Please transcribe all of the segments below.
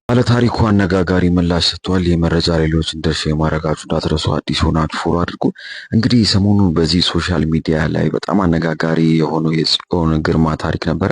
ባለታሪኩ አነጋጋሪ ምላሽ ሰጥቷል። የመረጃ ሌሎች እንደርስ የማድረጋችሁ እንዳትረሱ። አዲስ ሆናችሁ ፎሎ አድርጉ። እንግዲህ ሰሞኑን በዚህ ሶሻል ሚዲያ ላይ በጣም አነጋጋሪ የሆነው የጽዮን ግርማ ታሪክ ነበረ።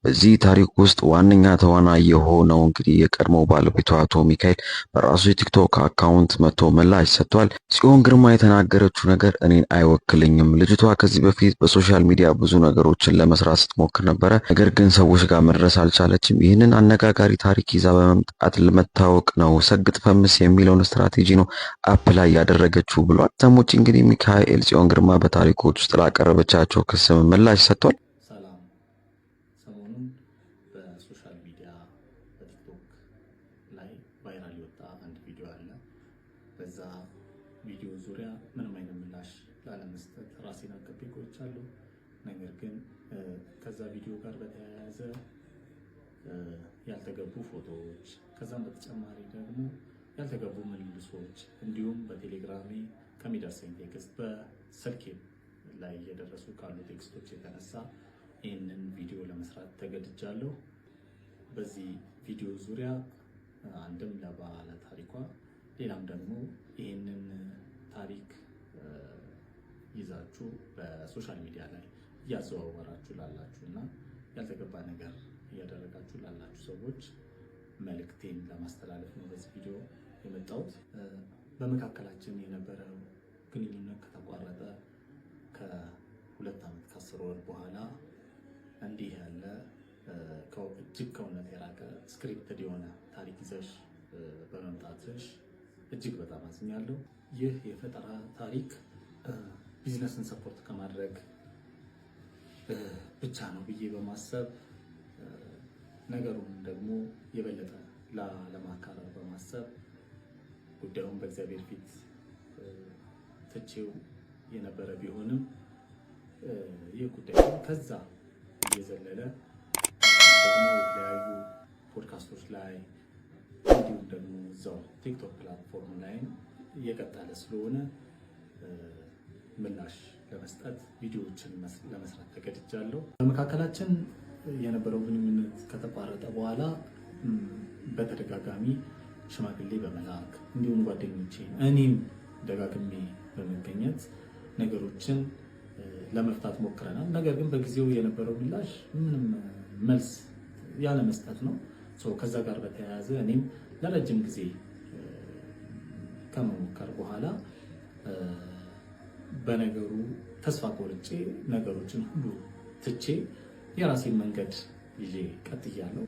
በዚህ ታሪክ ውስጥ ዋነኛ ተዋናይ የሆነው እንግዲህ የቀድሞው ባለቤቷ አቶ ሚካኤል በራሱ የቲክቶክ አካውንት መጥቶ ምላሽ ሰጥቷል። ጽዮን ግርማ የተናገረችው ነገር እኔን አይወክልኝም። ልጅቷ ከዚህ በፊት በሶሻል ሚዲያ ብዙ ነገሮችን ለመስራት ስትሞክር ነበረ፣ ነገር ግን ሰዎች ጋር መድረስ አልቻለችም። ይህንን አነጋጋሪ ታሪክ ይዛ በመምጣት ለመታወቅ ነው ሰግጥ ፈምስ የሚለውን ስትራቴጂ ነው አፕ ላይ ያደረገችው ብሏል። ሰሞች እንግዲህ ሚካኤል ጽዮን ግርማ በታሪኮች ውስጥ ላቀረበቻቸው ክስ ምላሽ ሰጥቷል። ሰላም። ሰሞኑን በሶሻል ሚዲያ በቲክቶክ ላይ ቫይራል የወጣ አንድ ቪዲዮ አለ። በዛ ቪዲዮ ዙሪያ ምንም አይነት ምላሽ ላለመስጠት ራሴን አቅቤ ቆይቻለሁ። ነገር ግን ከዛ ቪዲዮ ጋር በተያያዘ ያልተገቡ ፎቶዎች ከዛም በተጨማሪ ደግሞ ያልተገቡ ምልልሶች እንዲሁም በቴሌግራሜ ከሚደርሰኝ ቴክስት በስልኬ ላይ እየደረሱ ካሉ ቴክስቶች የተነሳ ይህንን ቪዲዮ ለመስራት ተገድጃለሁ። በዚህ ቪዲዮ ዙሪያ አንድም ለባለ ታሪኳ ሌላም ደግሞ ይህንን ታሪክ ይዛችሁ በሶሻል ሚዲያ ላይ እያዘዋወራችሁ ላላችሁ እና ያልተገባ ነገር እያደረጋችሁ ላላችሁ ሰዎች መልእክቴን ለማስተላለፍ ነው በዚህ ቪዲዮ የመጣሁት። በመካከላችን የነበረው ግንኙነት ከተቋረጠ ከ2 ዓመት ከ10 ወር በኋላ እንዲህ ያለ እጅግ ከእውነት የራቀ ስክሪፕትድ የሆነ ታሪክ ይዘሽ በመምጣትሽ እጅግ በጣም አዝኛለሁ። ይህ የፈጠራ ታሪክ ቢዝነስን ሰፖርት ከማድረግ ብቻ ነው ብዬ በማሰብ ነገሩን ደግሞ የበለጠ ለማካረር በማሰብ ጉዳዩን በእግዚአብሔር ፊት ትቼው የነበረ ቢሆንም ይህ ጉዳይ ከዛ እየዘለለ ደግሞ የተለያዩ ፖድካስቶች ላይ እንዲሁም ደግሞ እዛው ቲክቶክ ፕላትፎርም ላይ እየቀጠለ ስለሆነ ምላሽ ለመስጠት ቪዲዮዎችን ለመስራት ተገድጃለሁ። በመካከላችን የነበረው ግንኙነት ከተቋረጠ በኋላ በተደጋጋሚ ሽማግሌ በመላክ እንዲሁም ጓደኞቼ እኔም ደጋግሜ በመገኘት ነገሮችን ለመፍታት ሞክረናል። ነገር ግን በጊዜው የነበረው ምላሽ ምንም መልስ ያለ መስጠት ነው። ከዛ ጋር በተያያዘ እኔም ለረጅም ጊዜ ከመሞከር በኋላ በነገሩ ተስፋ ቆርጬ ነገሮችን ሁሉ ትቼ የራሴን መንገድ ይዤ ቀጥያለሁ።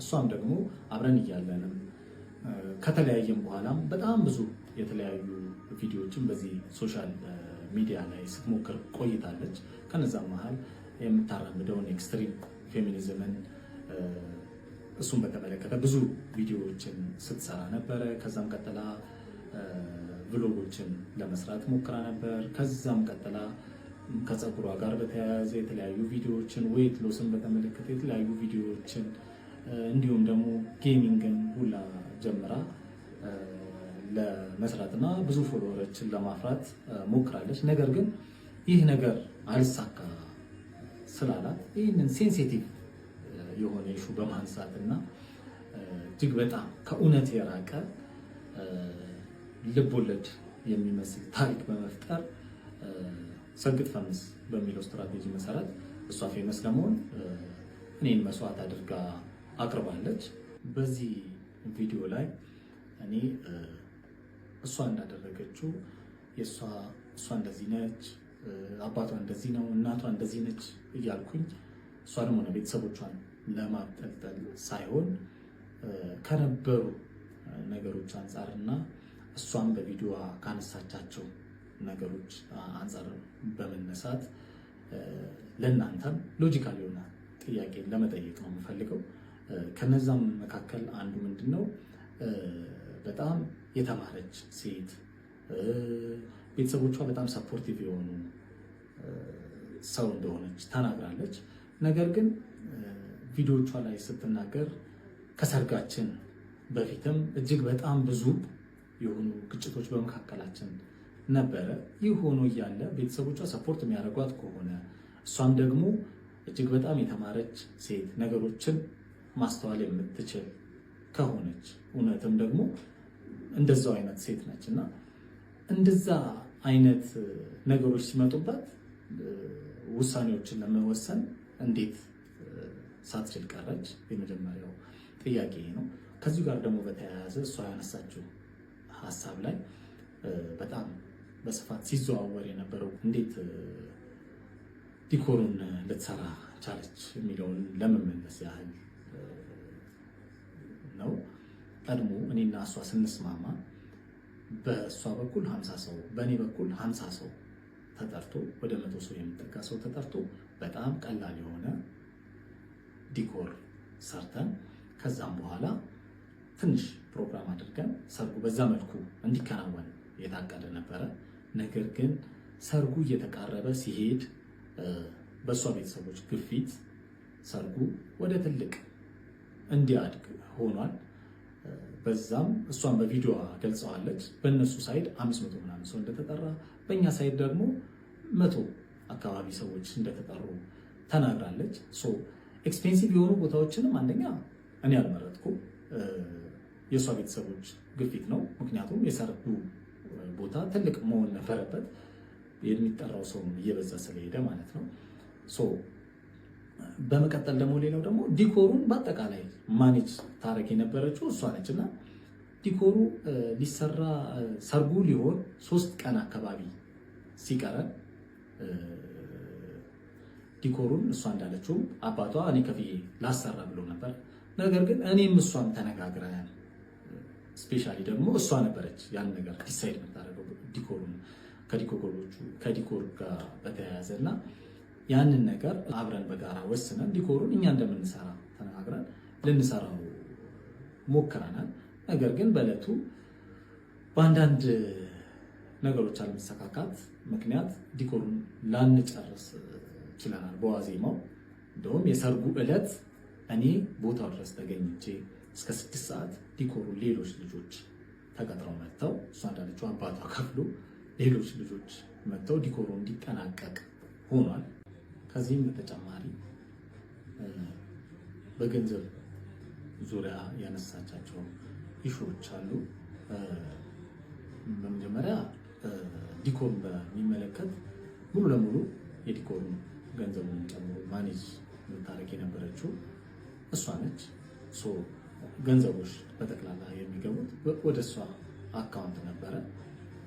እሷም ደግሞ አብረን እያለንም ከተለያየም በኋላም በጣም ብዙ የተለያዩ ቪዲዮዎችን በዚህ ሶሻል ሚዲያ ላይ ስትሞክር ቆይታለች። ከነዛም መሀል የምታራምደውን ኤክስትሪም ፌሚኒዝምን እሱን በተመለከተ ብዙ ቪዲዮዎችን ስትሰራ ነበረ። ከዛም ቀጥላ ቭሎጎችን ለመስራት ሞክራ ነበር። ከዛም ቀጥላ ከፀጉሯ ጋር በተያያዘ የተለያዩ ቪዲዮዎችን፣ ዌይት ሎስን በተመለከተ የተለያዩ ቪዲዮዎችን እንዲሁም ደግሞ ጌሚንግን ሁላ ጀምራ ለመስራትና ብዙ ፎሎወሮችን ለማፍራት ሞክራለች። ነገር ግን ይህ ነገር አልሳካ ስላላት ይህንን ሴንሲቲቭ የሆነ ኢሹ በማንሳት እና እጅግ በጣም ከእውነት የራቀ ልቦለድ የሚመስል ታሪክ በመፍጠር ሰግጥ ፈምስ በሚለው ስትራቴጂ መሰረት እሷ ፌመስ ለመሆን እኔን መስዋዕት አድርጋ አቅርባለች። በዚህ ቪዲዮ ላይ እኔ እሷ እንዳደረገችው እሷ እንደዚህ ነች፣ አባቷ እንደዚህ ነው፣ እናቷ እንደዚህ ነች እያልኩኝ እሷንም ሆነ ቤተሰቦቿን ለማጠልጠል ሳይሆን ከነበሩ ነገሮች አንጻርና እሷም በቪዲዮ ካነሳቻቸው ነገሮች አንጻር በመነሳት ለእናንተም ሎጂካል የሆነ ጥያቄ ለመጠየቅ ነው የምፈልገው። ከነዛም መካከል አንዱ ምንድነው በጣም የተማረች ሴት፣ ቤተሰቦቿ በጣም ሰፖርቲቭ የሆኑ ሰው እንደሆነች ተናግራለች። ነገር ግን ቪዲዮቿ ላይ ስትናገር ከሰርጋችን በፊትም እጅግ በጣም ብዙ የሆኑ ግጭቶች በመካከላችን ነበረ። ይህ ሆኖ እያለ ቤተሰቦቿ ሰፖርት የሚያደርጓት ከሆነ እሷም ደግሞ እጅግ በጣም የተማረች ሴት ነገሮችን ማስተዋል የምትችል ከሆነች እውነትም ደግሞ እንደዛው አይነት ሴት ነች እና እንደዛ አይነት ነገሮች ሲመጡባት ውሳኔዎችን ለመወሰን እንዴት ሳትችል ቀረች? የመጀመሪያው ጥያቄ ነው። ከዚሁ ጋር ደግሞ በተያያዘ እሷ ያነሳችው ሀሳብ ላይ በጣም በስፋት ሲዘዋወር የነበረው እንዴት ዲኮሩን ልትሰራ ቻለች የሚለውን ለመመለስ ያህል ነው። ቀድሞ እኔና እሷ ስንስማማ በእሷ በኩል 50 ሰው በእኔ በኩል 50 ሰው ተጠርቶ ወደ 100 ሰው የሚጠጋ ሰው ተጠርቶ በጣም ቀላል የሆነ ዲኮር ሰርተን ከዛም በኋላ ትንሽ ፕሮግራም አድርገን ሰርጉ በዛ መልኩ እንዲከናወን የታቀደ ነበረ። ነገር ግን ሰርጉ እየተቃረበ ሲሄድ በእሷ ቤተሰቦች ግፊት ሰርጉ ወደ ትልቅ እንዲያድግ ሆኗል። በዛም እሷን በቪዲዮ ገልጸዋለች። በእነሱ ሳይድ 500 ምናምን ሰው እንደተጠራ፣ በእኛ ሳይድ ደግሞ 100 አካባቢ ሰዎች እንደተጠሩ ተናግራለች። ኤክስፔንሲቭ የሆኑ ቦታዎችንም አንደኛ እኔ አልመረጥኩም፣ የእሷ ቤተሰቦች ግፊት ነው። ምክንያቱም የሰርጉ ቦታ ትልቅ መሆን ነበረበት፣ የሚጠራው ሰው እየበዛ ስለሄደ ማለት ነው። በመቀጠል ደግሞ ሌላው ደግሞ ዲኮሩን በአጠቃላይ ማኔጅ ታረግ የነበረችው እሷ ነች እና ዲኮሩ ሊሰራ ሰርጉ ሊሆን 3 ቀን አካባቢ ሲቀረን ዲኮሩን እሷ እንዳለችው አባቷ እኔ ከፍዬ ላሰራ ብሎ ነበር። ነገር ግን እኔም እሷም ተነጋግረን ስፔሻሊ ደግሞ እሷ ነበረች ያን ነገር ዲሳይድ የምታደርገው ዲኮሩን ከዲኮር ጋር በተያያዘ እና ያንን ነገር አብረን በጋራ ወስነን ዲኮሩን እኛ እንደምንሰራ ተነጋግረን ልንሰራው ሞክረናል። ነገር ግን በዕለቱ በአንዳንድ ነገሮች አለመሰካካት ምክንያት ዲኮሩን ላንጨርስ ችለናል። በዋዜማው እንደውም የሰርጉ ዕለት እኔ ቦታው ድረስ ተገኝቼ እስከ 6 ሰዓት ዲኮሩን ሌሎች ልጆች ተቀጥረው መጥተው እሷ እንዳለችው አባቷ ከፍሎ ሌሎች ልጆች መጥተው ዲኮሩ እንዲጠናቀቅ ሆኗል። ከዚህም በተጨማሪ በገንዘብ ዙሪያ ያነሳቻቸው ኢሹዎች አሉ። በመጀመሪያ ዲኮሩን በሚመለከት ሙሉ ለሙሉ የዲኮሩን ገንዘቡን ጨምሮ ማኔጅ የምታደርግ የነበረችው እሷ ነች። ገንዘቦች በጠቅላላ የሚገቡት ወደ እሷ አካውንት ነበረ።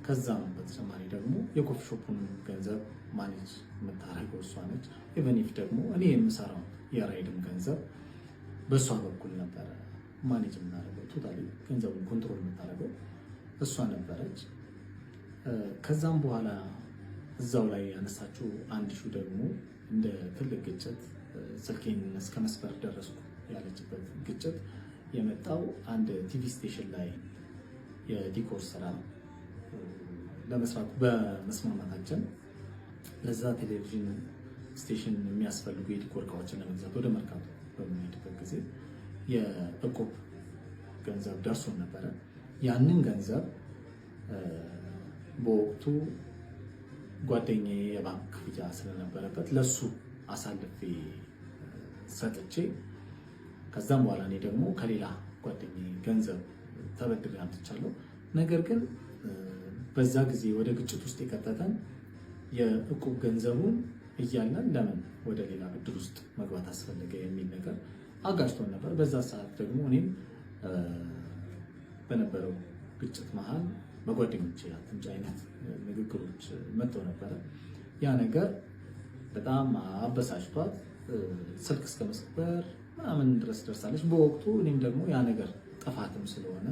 ከዛም በተጨማሪ ደግሞ የኮፊ ሾፑን ገንዘብ ማኔጅ የምታደርገው እሷ ነች። ኢቨኒፍ ደግሞ እኔ የምሰራው የራይድም ገንዘብ በእሷ በኩል ነበረ ማኔጅ የምናደርገው። ቶታሊ ገንዘቡን ኮንትሮል የምታደርገው እሷ ነበረች። ከዛም በኋላ እዛው ላይ ያነሳችው አንድ ሹ ደግሞ እንደ ትልቅ ግጭት ስልኬን እስከ መስበር ደረስኩ ያለችበት ግጭት የመጣው አንድ ቲቪ ስቴሽን ላይ የዲኮር ስራ ለመስራት በመስማማታችን ለዛ ቴሌቪዥን ስቴሽን የሚያስፈልጉ የዲኮር እቃዎችን ለመግዛት ወደ መርካቶ በምንሄድበት ጊዜ የእቁብ ገንዘብ ደርሶን ነበረ። ያንን ገንዘብ በወቅቱ ጓደኛዬ የባንክ ክፍያ ስለነበረበት ለሱ አሳልፌ ሰጥቼ ከዛም በኋላ እኔ ደግሞ ከሌላ ጓደኛዬ ገንዘብ ተበድሬ አምጥቻለሁ። ነገር ግን በዛ ጊዜ ወደ ግጭት ውስጥ የከተተን የእቁብ ገንዘቡን እያለን ለምን ወደ ሌላ ብድር ውስጥ መግባት አስፈለገ የሚል ነገር አጋጭቶን ነበር። በዛ ሰዓት ደግሞ እኔም በነበረው ግጭት መሀል በጓደኞቼ አትምጭ አይነት ንግግሮች መጥተው ነበረ። ያ ነገር በጣም አበሳጭቷት ስልክ እስከ መስበር ምናምን ድረስ ደርሳለች በወቅቱ። እኔም ደግሞ ያ ነገር ጥፋትም ስለሆነ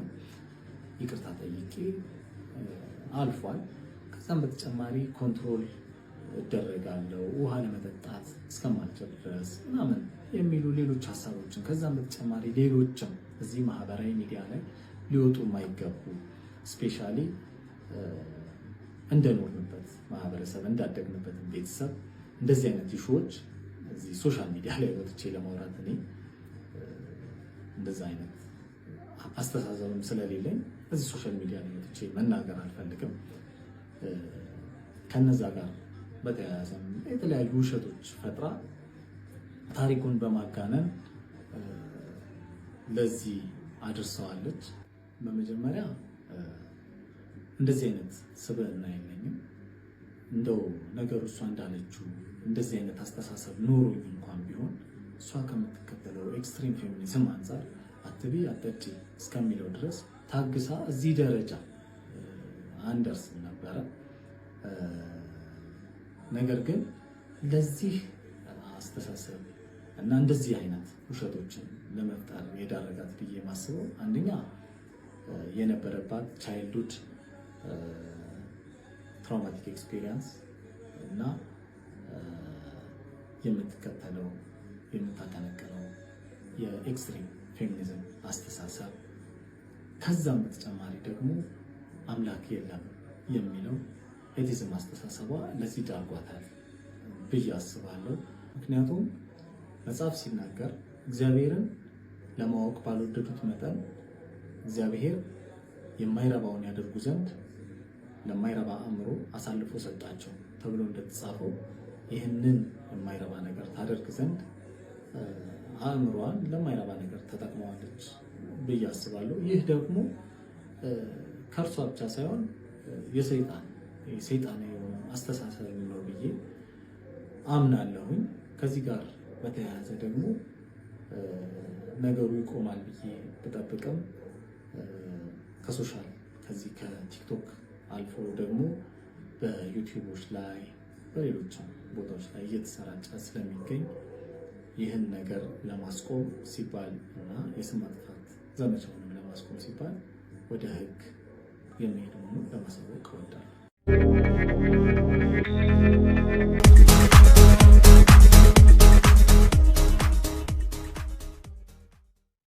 ይቅርታ ጠይቄ አልፏል። ከዛም በተጨማሪ ኮንትሮል እደረጋለሁ ውሃ ለመጠጣት እስከማልችል ድረስ ምናምን የሚሉ ሌሎች ሀሳቦችን ከዛም በተጨማሪ ሌሎችም እዚህ ማህበራዊ ሚዲያ ላይ ሊወጡ የማይገቡ ስፔሻሊ እንደኖርንበት ማህበረሰብ እንዳደግንበት ቤተሰብ እንደዚህ አይነት ኢሹዎች እዚህ ሶሻል ሚዲያ ላይ ወጥቼ ለማውራት እኔ እንደዛ አይነት አስተሳሰብም ስለሌለኝ እዚህ ሶሻል ሚዲያ ላይ ወጥቼ መናገር አልፈልግም። ከነዛ ጋር በተያያዘ የተለያዩ ውሸቶች ፈጥራ ታሪኩን በማጋነን ለዚህ አድርሰዋለች። በመጀመሪያ እንደዚህ አይነት ስብዕና የለኝም። እንደው ነገሩ እሷ እንዳለችው እንደዚህ አይነት አስተሳሰብ ኖሮኝ እንኳን ቢሆን እሷ ከምትከተለው ኤክስትሪም ፌሚኒዝም አንጻር አትቢ አጠጪ እስከሚለው ድረስ ታግሳ እዚህ ደረጃ አንደርስም ነበረ። ነገር ግን ለዚህ አስተሳሰብ እና እንደዚህ አይነት ውሸቶችን ለመፍጠር የዳረጋት ብዬ ማስበው አንደኛ የነበረባት ቻይልድሁድ ትራውማቲክ ኤክስፒሪየንስ እና የምትከተለው የምታቀነቅነው የኤክስትሪም ፌሚኒዝም አስተሳሰብ፣ ከዛም በተጨማሪ ደግሞ አምላክ የለም የሚለው ኤቲዝም አስተሳሰቧ ለዚህ ዳርጓታል ብዬ አስባለሁ። ምክንያቱም መጽሐፍ ሲናገር እግዚአብሔርን ለማወቅ ባልወደዱት መጠን እግዚአብሔር የማይረባውን ያደርጉ ዘንድ ለማይረባ አእምሮ አሳልፎ ሰጣቸው ተብሎ እንደተጻፈው ይህንን የማይረባ ነገር ታደርግ ዘንድ አእምሯን ለማይረባ ነገር ተጠቅመዋለች ብዬ አስባለሁ። ይህ ደግሞ ከእርሷ ብቻ ሳይሆን የሰይጣን የሆነ አስተሳሰብ ነው ብዬ አምናለሁኝ። ከዚህ ጋር በተያያዘ ደግሞ ነገሩ ይቆማል ብዬ ብጠብቅም ከዚህ ከቲክቶክ አልፎ ደግሞ በዩቲዩቦች ላይ በሌሎችም ቦታዎች ላይ እየተሰራጨ ስለሚገኝ ይህን ነገር ለማስቆም ሲባል እና የስም ማጥፋት ዘመቻውንም ለማስቆም ሲባል ወደ ሕግ የሚሄድ መሆኑን ለማሳወቅ እወዳለሁ።